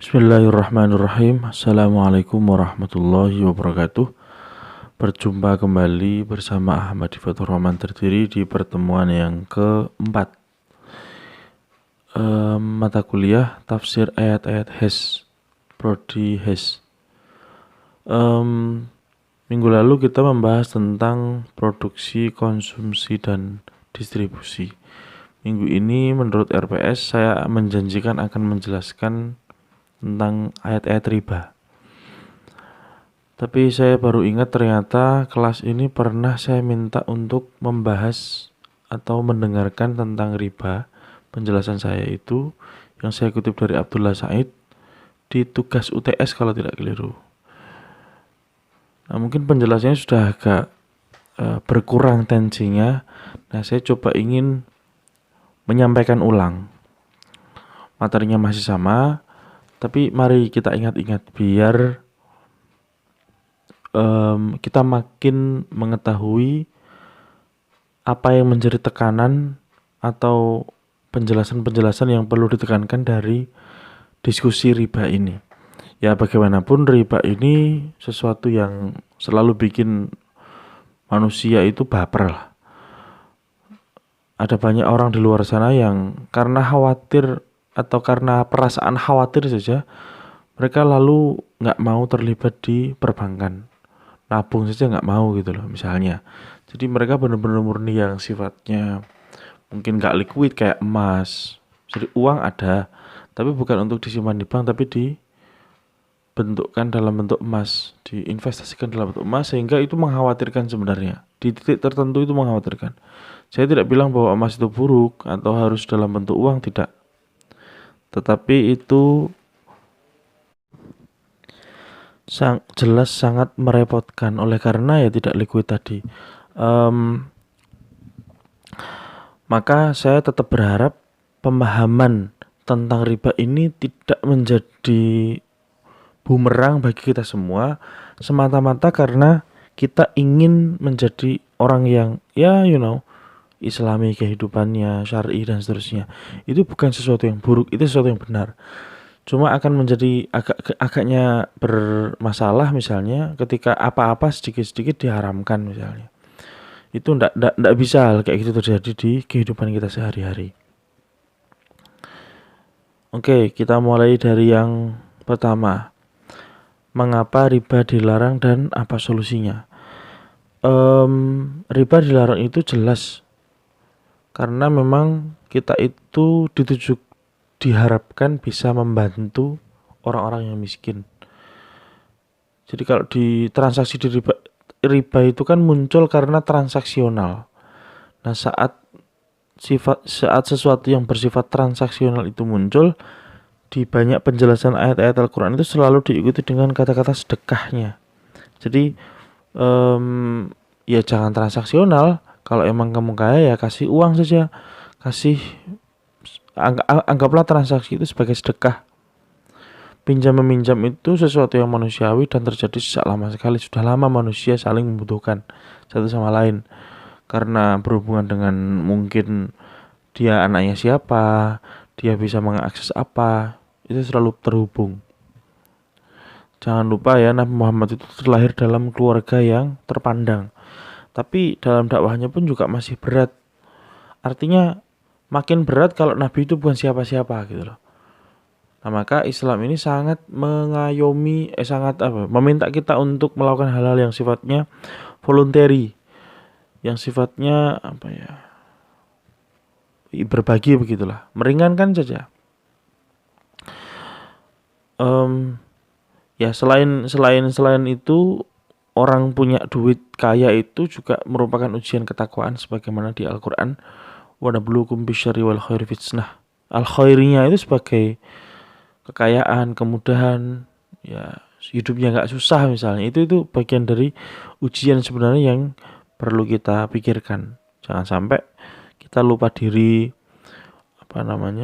Bismillahirrahmanirrahim. Assalamualaikum warahmatullahi wabarakatuh. Berjumpa kembali bersama Ahmad Ifatur Rahman Terdiri di pertemuan yang keempat, mata kuliah tafsir ayat-ayat HES, Prodi HES. Minggu lalu kita membahas tentang produksi, konsumsi, dan distribusi. Minggu ini menurut RPS saya menjanjikan akan menjelaskan tentang ayat-ayat riba. Tapi saya baru ingat ternyata kelas ini pernah saya minta untuk membahas atau mendengarkan tentang riba. Penjelasan saya itu yang saya kutip dari Abdullah Said di tugas UTS kalau tidak keliru. Nah, mungkin penjelasannya sudah agak berkurang tensinya. Nah, saya coba ingin menyampaikan ulang. Materinya masih sama, tapi mari kita ingat-ingat biar kita makin mengetahui apa yang menjadi tekanan atau penjelasan-penjelasan yang perlu ditekankan dari diskusi riba ini. Ya bagaimanapun riba ini sesuatu yang selalu bikin manusia itu baper lah. Ada banyak orang di luar sana yang karena khawatir atau karena perasaan khawatir saja mereka lalu nggak mau terlibat di perbankan, nabung saja nggak mau gitu loh misalnya. Jadi mereka benar-benar murni yang sifatnya mungkin nggak liquid kayak emas. Jadi uang ada, tapi bukan untuk disimpan di bank, tapi dibentukkan dalam bentuk emas, diinvestasikan dalam bentuk emas, sehingga itu mengkhawatirkan sebenarnya. Di titik tertentu itu mengkhawatirkan. Saya tidak bilang bahwa emas itu buruk atau harus dalam bentuk uang, tidak. Tetapi itu jelas sangat merepotkan oleh karena ya tidak liquid tadi. Maka saya tetap berharap pemahaman tentang riba ini tidak menjadi bumerang bagi kita semua semata-mata karena kita ingin menjadi orang yang islami kehidupannya, syar'i dan seterusnya. Itu bukan sesuatu yang buruk, itu sesuatu yang benar. Cuma akan menjadi agaknya bermasalah misalnya ketika apa-apa sedikit-sedikit diharamkan misalnya. Itu ndak bisa kayak gitu terjadi di kehidupan kita sehari-hari. Oke, kita mulai dari yang pertama. Mengapa riba dilarang dan apa solusinya? Riba dilarang itu jelas karena memang kita itu diharapkan bisa membantu orang-orang yang miskin. Jadi kalau di transaksi di riba itu kan muncul karena transaksional. Nah, saat sesuatu yang bersifat transaksional itu muncul, di banyak penjelasan ayat-ayat Al-Quran itu selalu diikuti dengan kata-kata sedekahnya. Jadi ya jangan transaksional. Kalau emang kamu kaya ya kasih uang saja, anggaplah transaksi itu sebagai sedekah. Pinjam meminjam itu sesuatu yang manusiawi dan terjadi sejak lama sekali. Sudah lama manusia saling membutuhkan satu sama lain karena berhubungan dengan mungkin dia anaknya siapa, dia bisa mengakses apa, itu selalu terhubung. Jangan lupa ya, Nabi Muhammad itu terlahir dalam keluarga yang terpandang. Tapi dalam dakwahnya pun juga masih berat. Artinya makin berat kalau Nabi itu bukan siapa-siapa gitu loh. Nah, maka Islam ini sangat mengayomi, meminta kita untuk melakukan hal-hal yang sifatnya voluntary, yang sifatnya berbagi begitulah, meringankan saja. Ya selain itu orang punya duit kaya itu juga merupakan ujian ketakwaan sebagaimana di Al-Qur'an wa nabluukum bisyarri wal khairi fitnah. Al-khairinya itu sebagai kekayaan, kemudahan, ya hidupnya enggak susah misalnya. Itu bagian dari ujian sebenarnya yang perlu kita pikirkan. Jangan sampai kita lupa diri,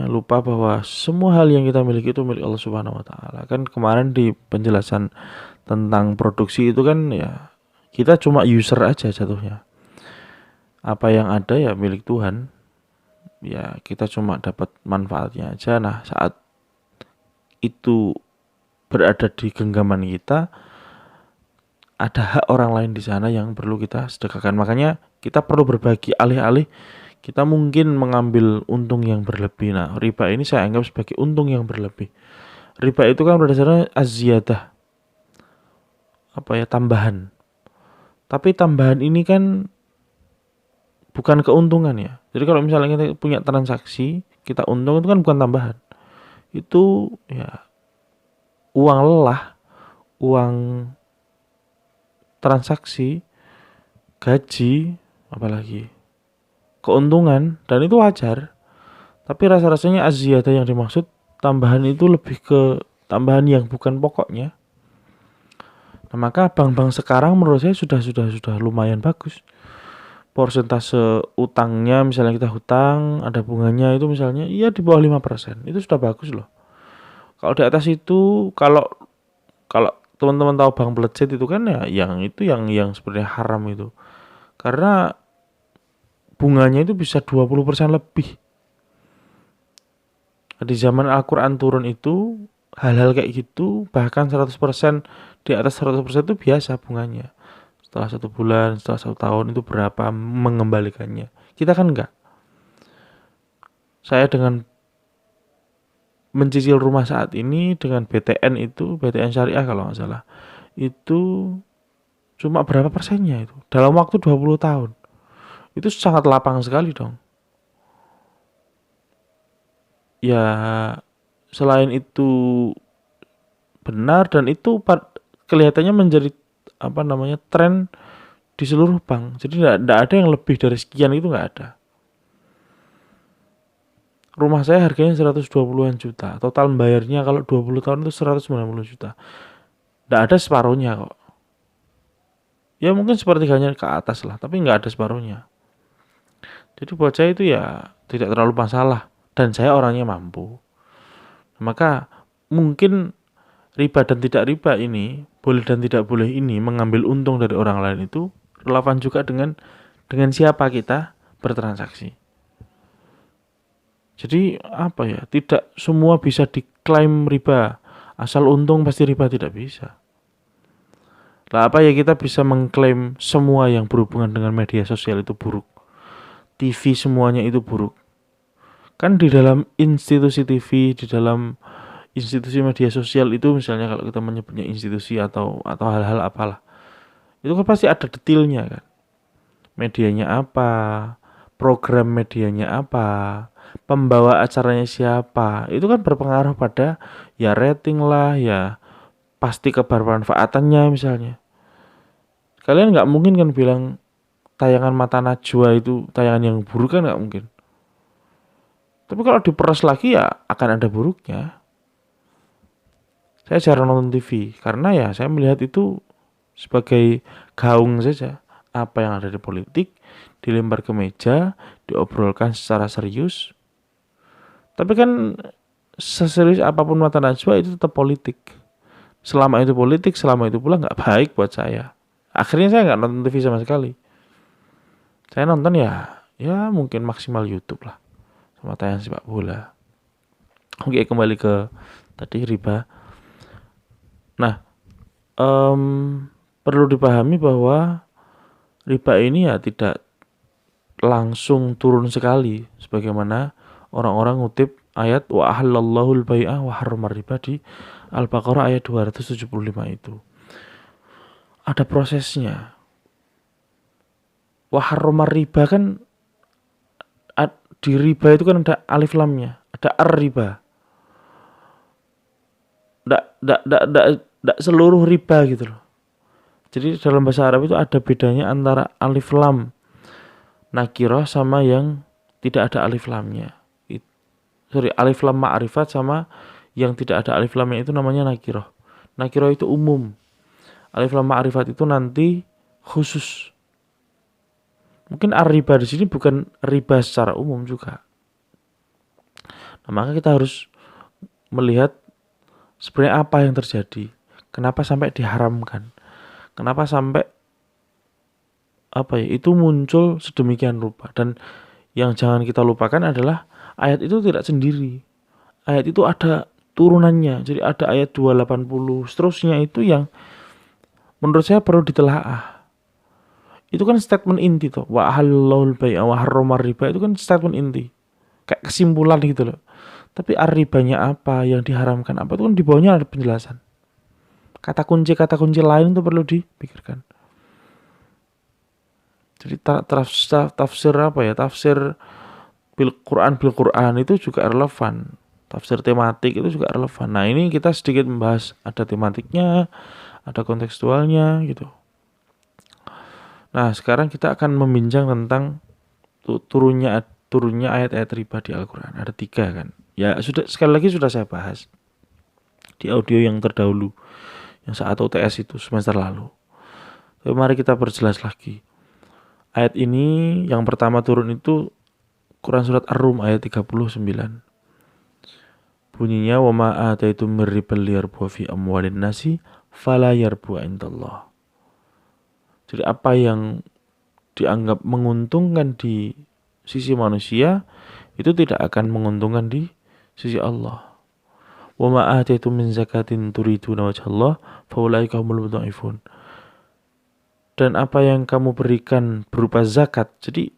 lupa bahwa semua hal yang kita miliki itu milik Allah Subhanahu wa taala. Kan kemarin di penjelasan tentang produksi itu kan ya kita cuma user aja jatuhnya. Apa yang ada ya milik Tuhan. Ya kita cuma dapat manfaatnya aja. Nah, saat itu berada di genggaman kita, ada hak orang lain di sana yang perlu kita sedekahkan. Makanya kita perlu berbagi, alih-alih kita mungkin mengambil untung yang berlebih. Nah, riba ini saya anggap sebagai untung yang berlebih. Riba itu kan berdasarkan az-ziyadah, tambahan. Tapi tambahan ini kan bukan keuntungan ya. Jadi kalau misalnya kita punya transaksi, kita untung itu kan bukan tambahan. Itu ya uang lelah, uang transaksi, gaji, apalagi keuntungan, dan itu wajar. Tapi rasa-rasanya az-ziyadah yang dimaksud tambahan itu lebih ke tambahan yang bukan pokoknya. Nah, maka bank-bank sekarang menurut saya sudah lumayan bagus. Persentase utangnya, misalnya kita hutang ada bunganya itu misalnya iya di bawah 5%, itu sudah bagus loh. Kalau di atas itu, kalau kalau teman-teman tahu bank pelecet itu kan ya yang sebenarnya haram itu. Karena bunganya itu bisa 20% lebih. Di zaman Al-Qur'an turun itu hal-hal kayak gitu, bahkan 100%, di atas 100% itu biasa bunganya. Setelah 1 bulan, setelah 1 tahun itu berapa mengembalikannya. Kita kan enggak. Saya dengan mencicil rumah saat ini dengan BTN itu, BTN Syariah kalau nggak salah, itu cuma berapa persennya itu dalam waktu 20 tahun. Itu sangat lapang sekali dong. Ya, selain itu benar, dan itu kelihatannya menjadi tren di seluruh bank. Jadi tidak ada yang lebih dari sekian, itu nggak ada. Rumah saya harganya 120-an juta. Total bayarnya kalau 20 tahun itu 190 juta. Tidak ada separuhnya kok. Ya mungkin sepertiganya ke atas lah, tapi nggak ada separuhnya. Jadi buat saya itu ya tidak terlalu masalah. Dan saya orangnya mampu. Maka mungkin riba dan tidak riba ini, boleh dan tidak boleh ini, mengambil untung dari orang lain itu relevan juga dengan siapa kita bertransaksi. Jadi tidak semua bisa diklaim riba. Asal untung pasti riba, tidak bisa. Lah kita bisa mengklaim semua yang berhubungan dengan media sosial itu buruk. TV semuanya itu buruk. Kan di dalam institusi TV, di dalam institusi media sosial itu, misalnya kalau kita menyebutnya institusi atau hal-hal apalah, itu kan pasti ada detailnya kan. Medianya apa, program medianya apa, pembawa acaranya siapa, itu kan berpengaruh pada ya rating lah, ya pasti kebermanfaatannya misalnya. Kalian nggak mungkin kan bilang tayangan Mata Najwa itu tayangan yang buruk, kan nggak mungkin. Tapi kalau diperas lagi ya akan ada buruknya. Saya jarang nonton TV karena ya saya melihat itu sebagai gaung saja. Apa yang ada di politik dilempar ke meja, diobrolkan secara serius. Tapi kan seserius apapun Mata Najwa itu tetap politik. Selama itu politik, selama itu pula nggak baik buat saya. Akhirnya saya nggak nonton TV sama sekali. Saya nonton ya mungkin maksimal YouTube lah, sama tayangan sepak bola. Oke, kembali ke tadi riba. Nah, perlu dipahami bahwa riba ini ya tidak langsung turun sekali, sebagaimana orang-orang ngutip ayat wa ahallallahu al-bai'a wa harramar riba di Al-Baqarah ayat 275 itu. Ada prosesnya. Wa harramar riba kan, di riba itu kan ada alif lamnya, ada ar-riba. Nggak seluruh riba gitu loh. Jadi dalam bahasa Arab itu ada bedanya antara alif lam nakirah sama yang tidak ada alif lamnya. Alif lam ma'rifat sama yang tidak ada alif lamnya itu namanya nakirah. Nakirah itu umum. Alif lam ma'rifat itu nanti khusus. Mungkin ar-riba di sini bukan riba secara umum juga. Nah, maka kita harus melihat sebenarnya apa yang terjadi. Kenapa sampai diharamkan? Kenapa sampai itu muncul sedemikian rupa? Dan yang jangan kita lupakan adalah ayat itu tidak sendiri. Ayat itu ada turunannya. Jadi ada ayat 280 seterusnya itu yang menurut saya perlu ditelaah. Itu kan statement inti tuh. Wa halal bai'a wa harramar riba itu kan statement inti. Kayak kesimpulan gitu loh. Tapi ar-ribanya apa, yang diharamkan apa, itu kan di bawahnya ada penjelasan. Kata kunci lain itu perlu dipikirkan. Jadi tafsir apa ya? Tafsir bil Quran itu juga relevan. Tafsir tematik itu juga relevan. Nah, ini kita sedikit membahas ada tematiknya, ada kontekstualnya gitu. Nah, sekarang kita akan membincang tentang turunnya ayat-ayat riba di Al-Quran. Ada 3 kan. Ya sudah, sekali lagi sudah saya bahas di audio yang terdahulu, yang saat UTS itu semester lalu. Tapi mari kita perjelas lagi. Ayat ini yang pertama turun itu Quran surat Ar-Rum ayat 39. Bunyinya wa ma ataitum mir ribal liyarbu fi amwalin nasi fala yarbu indallah. Jadi apa yang dianggap menguntungkan di sisi manusia itu tidak akan menguntungkan di sisi Allah. Wa ma ataitum min zakatin turiduna wajhallah fa ulaika humul mudha'ifun. Dan apa yang kamu berikan berupa zakat, jadi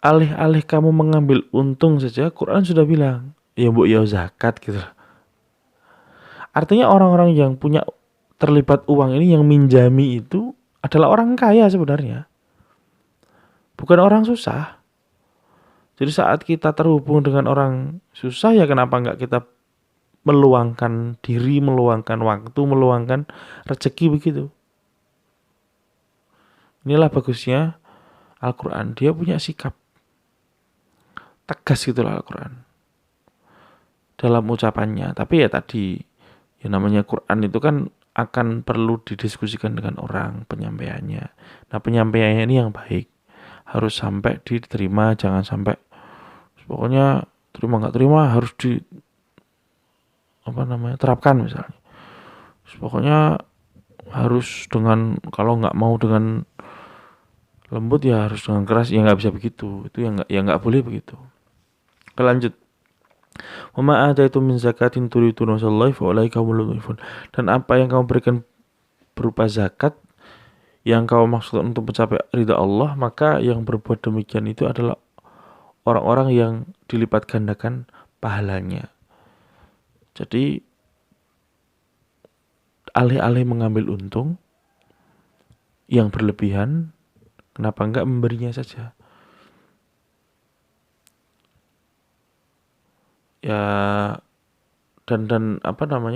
alih-alih kamu mengambil untung saja, Quran sudah bilang ya mbok ya zakat gitu. Artinya orang-orang yang punya terlibat uang ini, yang minjami itu adalah orang kaya sebenarnya, bukan orang susah. Jadi saat kita terhubung dengan orang susah, ya kenapa enggak kita meluangkan diri, meluangkan waktu, meluangkan rezeki begitu. Inilah bagusnya Al-Quran, dia punya sikap tegas gitulah Al-Quran dalam ucapannya. Tapi ya tadi, ya namanya Quran itu kan akan perlu didiskusikan dengan orang penyampaiannya. Nah, penyampaiannya ini yang baik, harus sampai diterima, jangan sampai pokoknya terima nggak terima harus terapkan misalnya. Pokoknya harus dengan, kalau nggak mau dengan lembut ya harus dengan keras, ya nggak bisa begitu. Itu yang nggak boleh begitu. Lanjut. Wa ma ataitum min zakatin turiduna wajallahi fa ulaika humul mudha'ifun. Dan apa yang kamu berikan berupa zakat yang kau maksud untuk mencapai ridha Allah, maka yang berbuat demikian itu adalah orang-orang yang dilipat gandakan pahalanya. Jadi alih-alih mengambil untung yang berlebihan, kenapa enggak memberinya saja? Ya, dan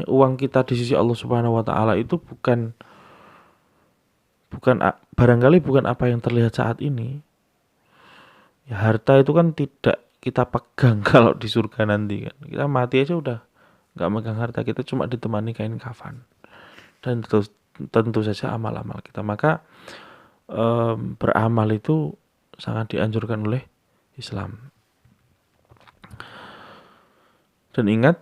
uang kita di sisi Allah Subhanahu wa taala itu bukan barangkali bukan apa yang terlihat saat ini. Ya, harta itu kan tidak kita pegang kalau di surga nanti kan. Kita mati aja udah enggak megang harta, kita cuma ditemani kain kafan. Dan tentu saja amal-amal kita. Maka beramal itu sangat dianjurkan oleh Islam. Dan ingat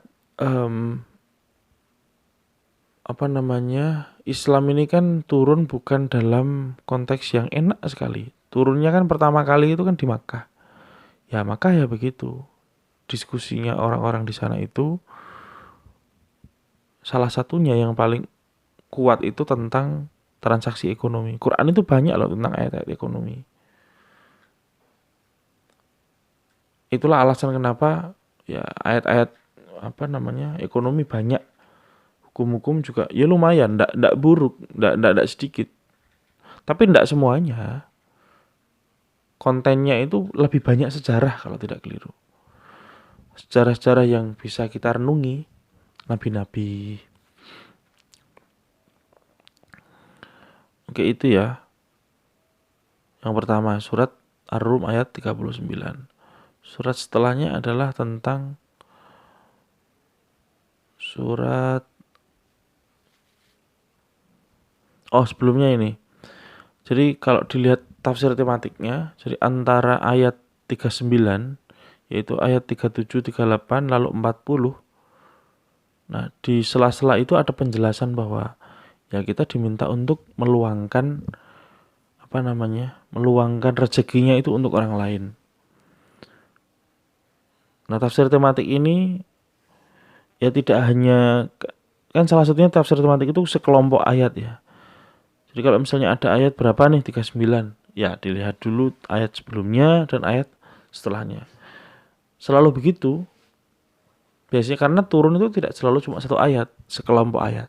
Islam ini kan turun bukan dalam konteks yang enak sekali. Turunnya kan pertama kali itu kan di Makkah. Ya Makkah ya begitu. Diskusinya orang-orang di sana itu salah satunya yang paling kuat itu tentang transaksi ekonomi. Quran itu banyak loh tentang ayat-ayat ekonomi. Itulah alasan kenapa ya ayat-ayat ekonomi banyak. Hukum-hukum juga ya lumayan, ndak buruk, ndak sedikit. Tapi ndak semuanya. Kontennya itu lebih banyak sejarah kalau tidak keliru. Sejarah-sejarah yang bisa kita renungi, nabi-nabi. Oke, itu ya. Yang pertama, surat Ar-Rum ayat 39. Surat setelahnya adalah tentang sebelumnya ini. Jadi kalau dilihat tafsir tematiknya, jadi antara ayat 39 yaitu ayat 37, 38 lalu 40. Nah, di sela-sela itu ada penjelasan bahwa ya kita diminta untuk meluangkan rezekinya itu untuk orang lain. Nah, tafsir tematik ini ya tidak hanya, kan salah satunya tafsir tematik itu sekelompok ayat ya. Jadi kalau misalnya ada ayat berapa nih 39, ya dilihat dulu ayat sebelumnya dan ayat setelahnya. Selalu begitu. Biasanya karena turun itu tidak selalu cuma satu ayat, sekelompok ayat.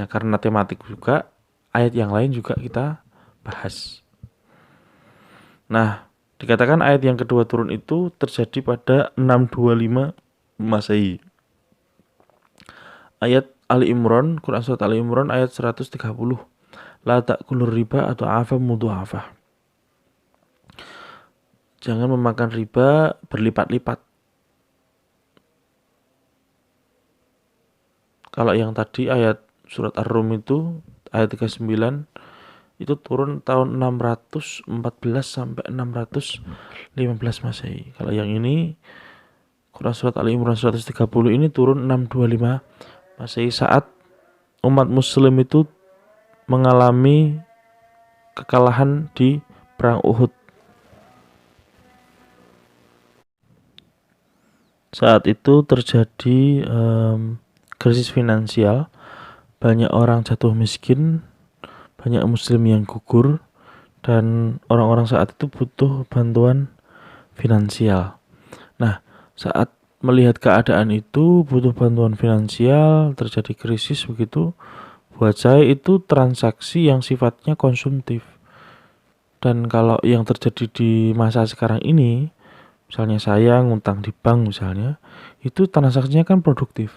Nah, karena tematik juga, ayat yang lain juga kita bahas. Nah, dikatakan ayat yang kedua turun itu terjadi pada 625 Masehi. Ayat Ali Imran, Quran Surat Ali Imran ayat 130. La ta'kulur riba atau afa mudha'afah. Jangan memakan riba berlipat-lipat. Kalau yang tadi ayat surat Ar-Rum itu ayat 39 itu turun tahun 614 sampai 615 Masehi. Kalau yang ini Quran surat Ali Imran 130 ini turun 625 Masehi saat umat muslim itu mengalami kekalahan di perang Uhud. Saat itu terjadi krisis finansial, banyak orang jatuh miskin, banyak muslim yang gugur, dan orang-orang saat itu butuh bantuan finansial. Nah, saat melihat keadaan itu butuh bantuan finansial, terjadi krisis begitu, buat saya itu transaksi yang sifatnya konsumtif. Dan kalau yang terjadi di masa sekarang ini, misalnya saya ngutang di bank misalnya, itu transaksinya kan produktif.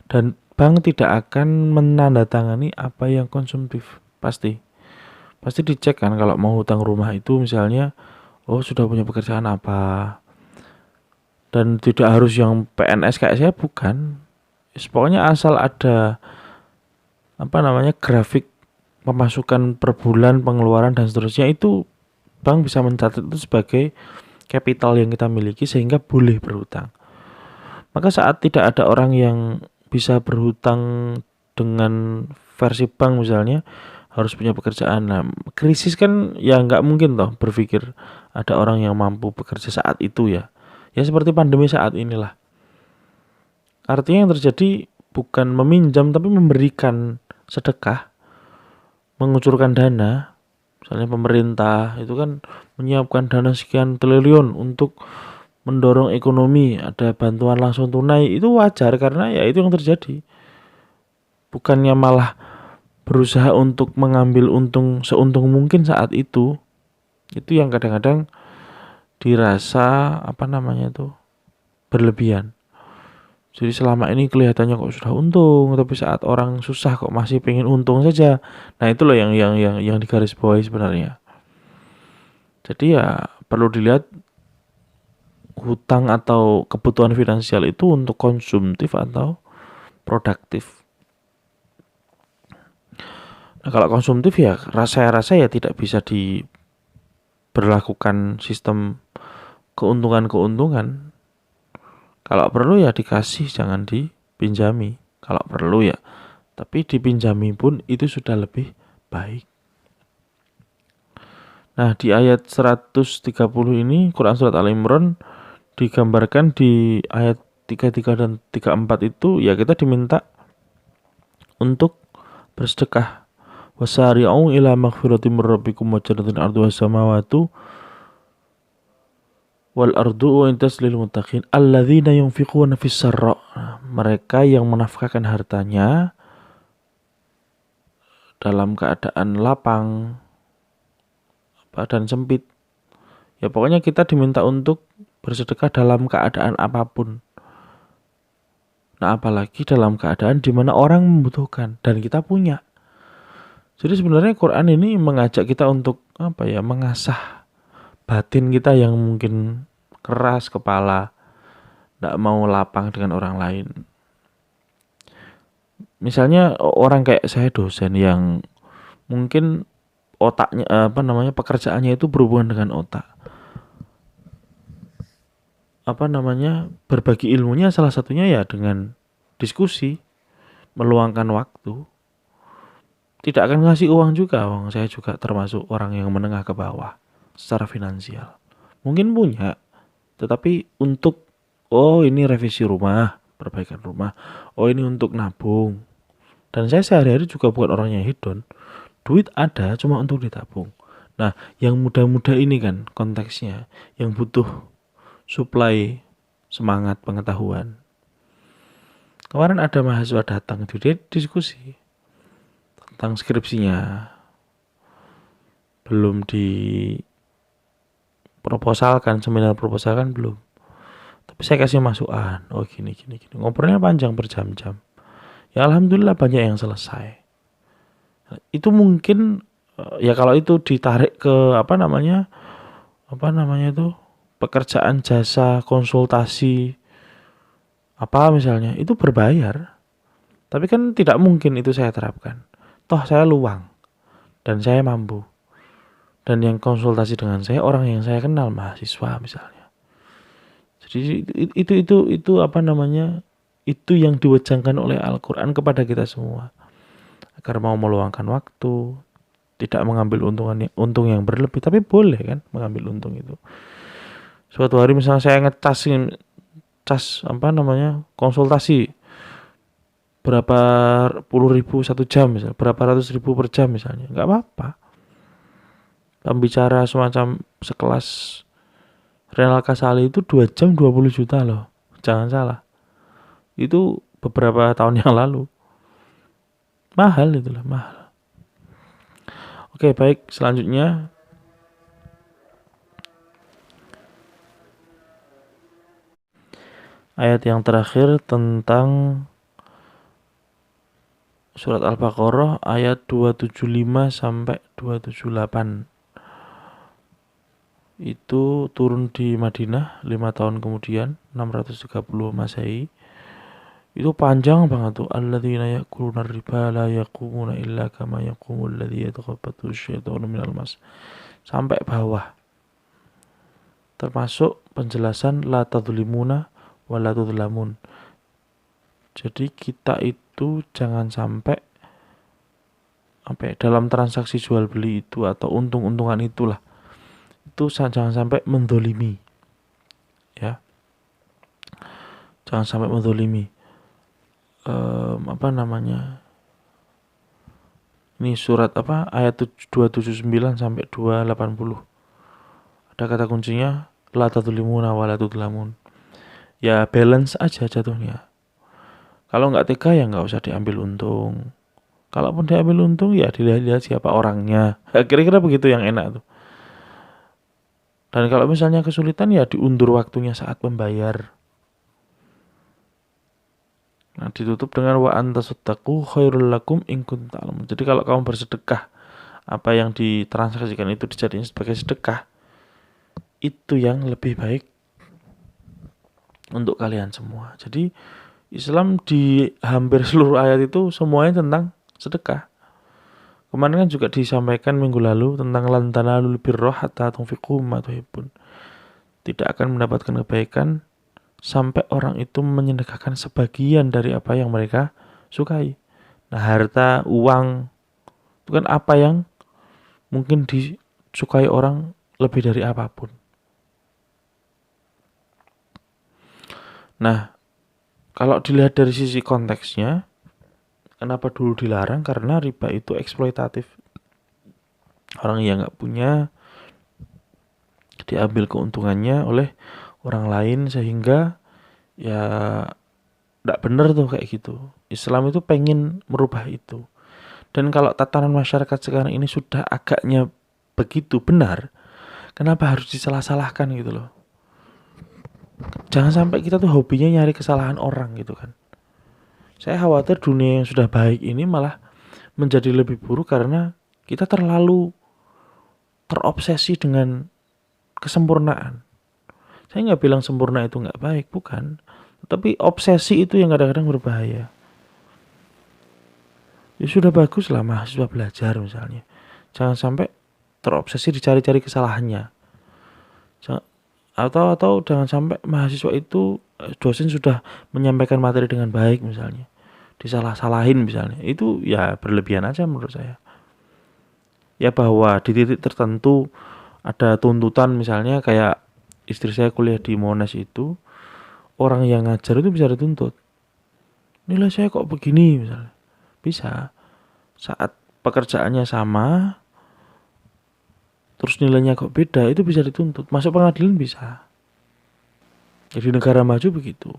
Dan bank tidak akan menandatangani apa yang konsumtif, pasti dicek kan. Kalau mau hutang rumah itu misalnya, oh sudah punya pekerjaan apa, dan tidak harus yang PNS kayak saya, bukan. Pokoknya asal ada grafik pemasukan per bulan, pengeluaran dan seterusnya, itu bank bisa mencatat itu sebagai capital yang kita miliki sehingga boleh berhutang. Maka saat tidak ada orang yang bisa berhutang dengan versi bank misalnya, harus punya pekerjaan. Nah, krisis kan ya nggak mungkin toh berpikir ada orang yang mampu bekerja saat itu ya. Ya seperti pandemi saat inilah. Artinya yang terjadi bukan meminjam tapi memberikan sedekah, mengucurkan dana. Misalnya pemerintah itu kan menyiapkan dana sekian triliun untuk mendorong ekonomi, ada bantuan langsung tunai, itu wajar karena ya itu yang terjadi. Bukannya malah berusaha untuk mengambil untung seuntung mungkin saat itu yang kadang-kadang dirasa berlebihan. Jadi selama ini kelihatannya kok sudah untung, tapi saat orang susah kok masih pengen untung saja. Nah, itu loh yang digarisbawahi sebenarnya. Jadi ya perlu dilihat hutang atau kebutuhan finansial itu untuk konsumtif atau produktif. Nah, kalau konsumtif ya saya rasa ya tidak bisa diberlakukan sistem keuntungan-keuntungan. Kalau perlu ya dikasih, jangan dipinjami. Kalau perlu ya, tapi dipinjami pun itu sudah lebih baik. Nah, di ayat 130 ini Quran surat Al Imran digambarkan di ayat 33 dan 34 itu ya kita diminta untuk bersedekah. Wasari'u ila maghfiratin mir rabbikum wa jannatin 'arduha as-samawati wal ardu uiddat lil muttaqin alladzina yunfiquna fis sarra. Mereka yang menafkahkan hartanya dalam keadaan lapang dan sempit. Ya pokoknya kita diminta untuk bersedekah dalam keadaan apapun. Nah, apalagi dalam keadaan di mana orang membutuhkan dan kita punya. Jadi sebenarnya Quran ini mengajak kita untuk mengasah batin kita yang mungkin keras kepala, tidak mau lapang dengan orang lain. Misalnya orang kayak saya, dosen yang mungkin otaknya pekerjaannya itu berhubungan dengan otak. Berbagi ilmunya salah satunya ya dengan diskusi, meluangkan waktu. Tidak akan ngasih uang juga, saya juga termasuk orang yang menengah ke bawah secara finansial. Mungkin punya, tetapi untuk Oh ini revisi rumah, perbaikan rumah. Oh ini untuk nabung. Dan saya sehari-hari juga bukan orang yang hedon. Duit ada cuma untuk ditabung. Nah, yang muda-muda ini kan konteksnya, yang butuh supply semangat pengetahuan. Kemarin ada mahasiswa datang, dia diskusi tentang skripsinya. Belum di proposalkan, seminar proposalkan belum. Tapi saya kasih masukan, oh gini. Ngobrolnya panjang berjam-jam. Ya alhamdulillah banyak yang selesai. Itu mungkin ya kalau itu ditarik ke apa namanya itu pekerjaan jasa konsultasi apa misalnya itu berbayar. Tapi kan tidak mungkin itu saya terapkan. Toh saya luang dan saya mampu. Dan yang konsultasi dengan saya orang yang saya kenal, mahasiswa misalnya. Jadi itu apa namanya? Itu yang diwejangkan oleh Al-Qur'an kepada kita semua. Agar mau meluangkan waktu, tidak mengambil untung yang berlebih, tapi boleh kan mengambil untung itu. Suatu hari misalnya saya cas apa namanya? Konsultasi berapa puluh ribu satu jam misalnya, berapa ratus ribu per jam misalnya, nggak apa-apa. Pembicara semacam sekelas Renal Kasali itu 2 jam 20 juta loh. Jangan salah. Itu beberapa tahun yang lalu. Mahal itulah, mahal. Oke, baik. Selanjutnya ayat yang terakhir tentang surat Al-Baqarah ayat 275 sampai 278. Itu turun di Madinah 5 tahun kemudian, 630 Masehi. Itu panjang banget tuh. Alladzina ya'kuluna riba la yaqumuna illa kama yaqumul ladzi yatakhabbathu syaitanu minal mas. Sampai bawah. Termasuk penjelasan la tadzulimuna wa la tudlamun. Jadi kita itu jangan sampai dalam transaksi jual beli itu atau untung-untungan itulah. Itu jangan sampai mendolimi. Ya. Jangan sampai mendolimi. Apa namanya? Ini surat apa? Ayat 279 sampai 280. Ada kata kuncinya la tadzulimuna wa la tudlamun. Ya balance aja jatuhnya. Kalau nggak tega ya nggak usah diambil untung. Kalaupun diambil untung ya dilihat-lihat siapa orangnya. Kira-kira begitu yang enak tuh. Dan kalau misalnya kesulitan ya diundur waktunya saat membayar. Nah, ditutup dengan wa antasaddaqu khairul lakum in kuntum ta'lamun. Jadi kalau kamu bersedekah, apa yang ditransaksikan itu dijadikan sebagai sedekah, itu yang lebih baik untuk kalian semua. Jadi Islam di hampir seluruh ayat itu semuanya tentang sedekah. Kemarin kan juga disampaikan minggu lalu tentang lan tanalul birra hatta tunfiqu mimma tuhibbun. Tidak akan mendapatkan kebaikan sampai orang itu menyedekahkan sebagian dari apa yang mereka sukai. Nah, harta, uang itu kan apa yang mungkin disukai orang lebih dari apapun. Nah, kalau dilihat dari sisi konteksnya, kenapa dulu dilarang? Karena riba itu eksploitatif. Orang yang nggak punya diambil keuntungannya oleh orang lain sehingga ya nggak bener tuh kayak gitu. Islam itu pengen merubah itu. Dan kalau tatanan masyarakat sekarang ini sudah agaknya begitu benar, kenapa harus disalah-salahkan gitu loh? Jangan sampai kita tuh hobinya nyari kesalahan orang gitu kan. Saya khawatir dunia yang sudah baik ini malah menjadi lebih buruk karena kita terlalu terobsesi dengan kesempurnaan. Saya nggak bilang sempurna itu nggak baik, bukan. Tapi obsesi itu yang kadang-kadang berbahaya. Ya sudah bagus lah mahasiswa belajar misalnya. Jangan sampai terobsesi dicari-cari kesalahannya. Atau jangan sampai mahasiswa itu dosen sudah menyampaikan materi dengan baik misalnya. Disalah-salahin misalnya. Itu ya berlebihan aja menurut saya. Ya bahwa di titik tertentu ada tuntutan misalnya kayak istri saya kuliah di Monash itu orang yang ngajar itu bisa dituntut. Nilai saya kok begini misalnya. Bisa. Saat pekerjaannya sama, terus nilainya kok beda, itu bisa dituntut. Masuk pengadilan bisa. Jadi negara maju begitu.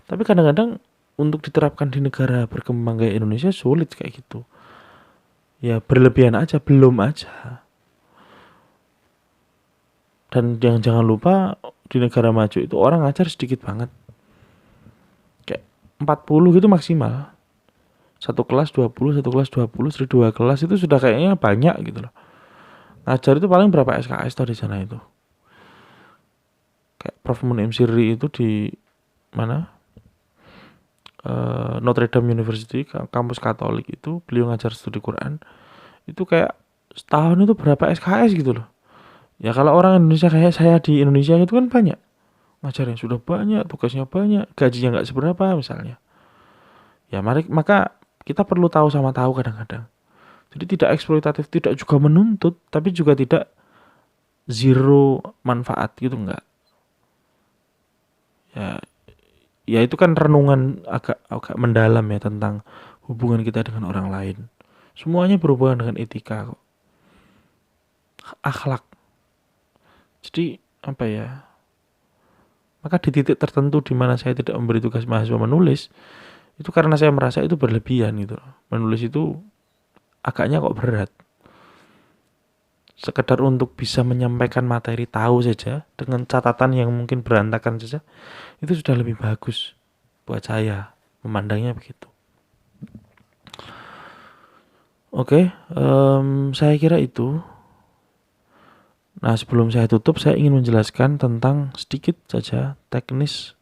Tapi kadang-kadang untuk diterapkan di negara berkembang kayak Indonesia sulit kayak gitu. Ya berlebihan aja, belum aja. Dan yang jangan lupa di negara maju itu orang ngajar sedikit banget. Kayak 40 gitu maksimal. Satu kelas 20, satu kelas 20, jadi 2 kelas itu sudah kayaknya banyak gitu loh. Ngajar itu paling berapa SKS tuh di sana itu. Kayak Prof. Mun M. Siri itu di mana? Notre Dame University, kampus Katolik itu, beliau ngajar studi Quran. Itu kayak setahun itu berapa SKS gitu loh. Ya kalau orang Indonesia kayak saya di Indonesia itu kan banyak. Ngajarnya sudah banyak, tugasnya banyak, gajinya nggak seberapa misalnya. Ya maka kita perlu tahu sama tahu kadang-kadang. Jadi tidak eksploitatif, tidak juga menuntut, tapi juga tidak zero manfaat gitu enggak. Ya, ya itu kan renungan agak mendalam ya tentang hubungan kita dengan orang lain. Semuanya berhubungan dengan etika kok. Akhlak. Jadi apa ya? Maka di titik tertentu di mana saya tidak memberi tugas mahasiswa menulis, itu karena saya merasa itu berlebihan gitu. Menulis itu agaknya kok berat. Sekedar untuk bisa menyampaikan materi tahu saja dengan catatan yang mungkin berantakan saja, itu sudah lebih bagus buat saya memandangnya begitu. Oke, saya kira itu. Nah, sebelum saya tutup, saya ingin menjelaskan tentang sedikit saja teknis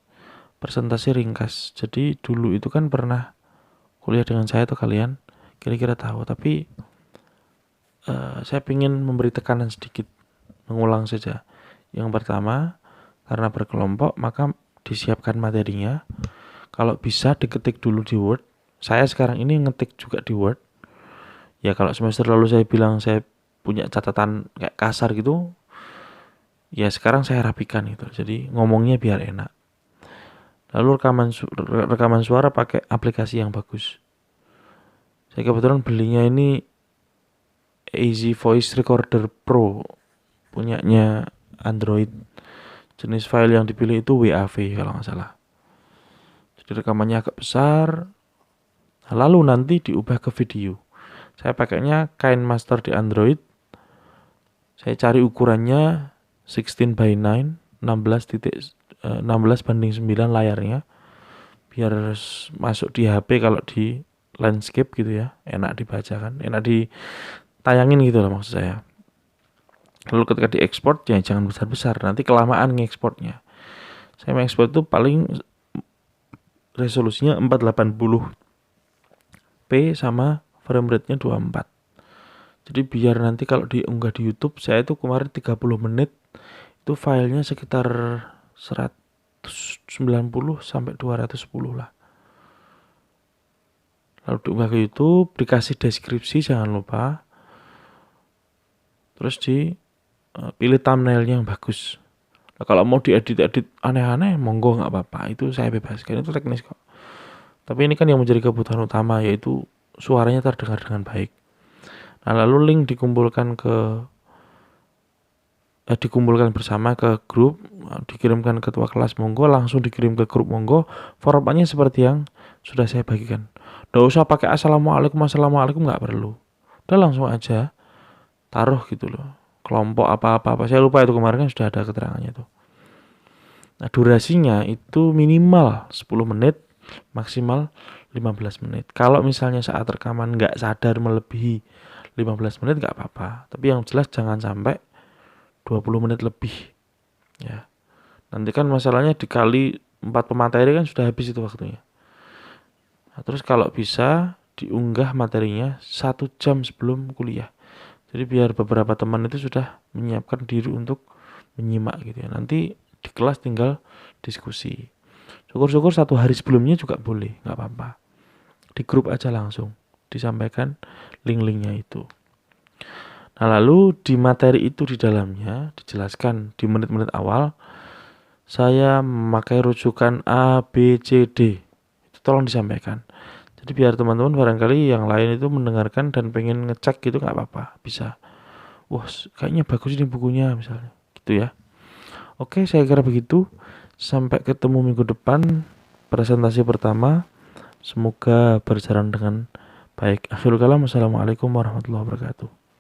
presentasi ringkas. Jadi dulu itu kan pernah kuliah dengan saya atau kalian kira-kira tahu, tapi saya ingin memberi tekanan sedikit, mengulang saja. Yang pertama, karena berkelompok, maka disiapkan materinya. Kalau bisa diketik dulu di Word. Saya sekarang ini ngetik juga di Word. Ya kalau semester lalu saya bilang saya punya catatan kayak kasar gitu, ya sekarang saya rapikan gitu. Jadi ngomongnya biar enak. Lalu rekaman suara pakai aplikasi yang bagus. Saya kebetulan belinya ini Easy Voice Recorder Pro, punyanya Android. Jenis file yang dipilih itu WAV kalau nggak salah. Jadi rekamannya agak besar, lalu nanti diubah ke video. Saya pakainya KineMaster di Android. Saya cari ukurannya 16 by 9, 16:9 layarnya. Biar masuk di HP kalau di landscape gitu ya, enak dibaca kan, enak ditayangin gitu loh maksud saya. Lalu ketika diekspor ya jangan besar-besar, nanti kelamaan ngekspornya. Saya mengekspor itu paling resolusinya 480p sama frame rate-nya 24. Jadi biar nanti kalau diunggah di YouTube, saya itu kemarin 30 menit itu filenya sekitar 190 sampai 210 lah. Lalu diunggah ke YouTube, dikasih deskripsi jangan lupa. Terus pilih thumbnailnya yang bagus. Nah, kalau mau diedit-edit aneh-aneh, monggo nggak apa-apa. Itu saya bebaskan, itu teknis kok. Tapi ini kan yang menjadi kebutuhan utama yaitu suaranya terdengar dengan baik. Nah, lalu link dikumpulkan bersama ke grup, dikirimkan ketua kelas monggo, langsung dikirim ke grup monggo. Formatnya seperti yang sudah saya bagikan. Nggak usah pakai assalamualaikum nggak perlu. Udah langsung aja taruh gitu loh. Kelompok apa-apa. Saya lupa itu kemarin kan sudah ada keterangannya tuh. Nah, durasinya itu minimal 10 menit, maksimal 15 menit. Kalau misalnya saat rekaman nggak sadar melebihi 15 menit nggak apa-apa. Tapi yang jelas jangan sampai 20 menit lebih. Ya. Nanti kan masalahnya dikali 4 pemateri kan sudah habis itu waktunya. Nah, terus kalau bisa diunggah materinya 1 jam sebelum kuliah. Jadi biar beberapa teman itu sudah menyiapkan diri untuk menyimak gitu ya. Nanti di kelas tinggal diskusi. Syukur-syukur 1 hari sebelumnya juga boleh, nggak apa-apa. Di grup aja langsung disampaikan link-linknya itu. Nah lalu di materi itu di dalamnya dijelaskan di menit-menit awal saya memakai rujukan A, B, C, D. Itu tolong disampaikan. Jadi biar teman-teman barangkali yang lain itu mendengarkan dan pengen ngecek gitu nggak apa-apa, bisa. Wah, kayaknya bagus ini bukunya misalnya. Gitu ya. Oke, saya kira begitu. Sampai ketemu minggu depan presentasi pertama. Semoga berjalan dengan baik. Akhirul kalam. Wassalamualaikum warahmatullahi wabarakatuh.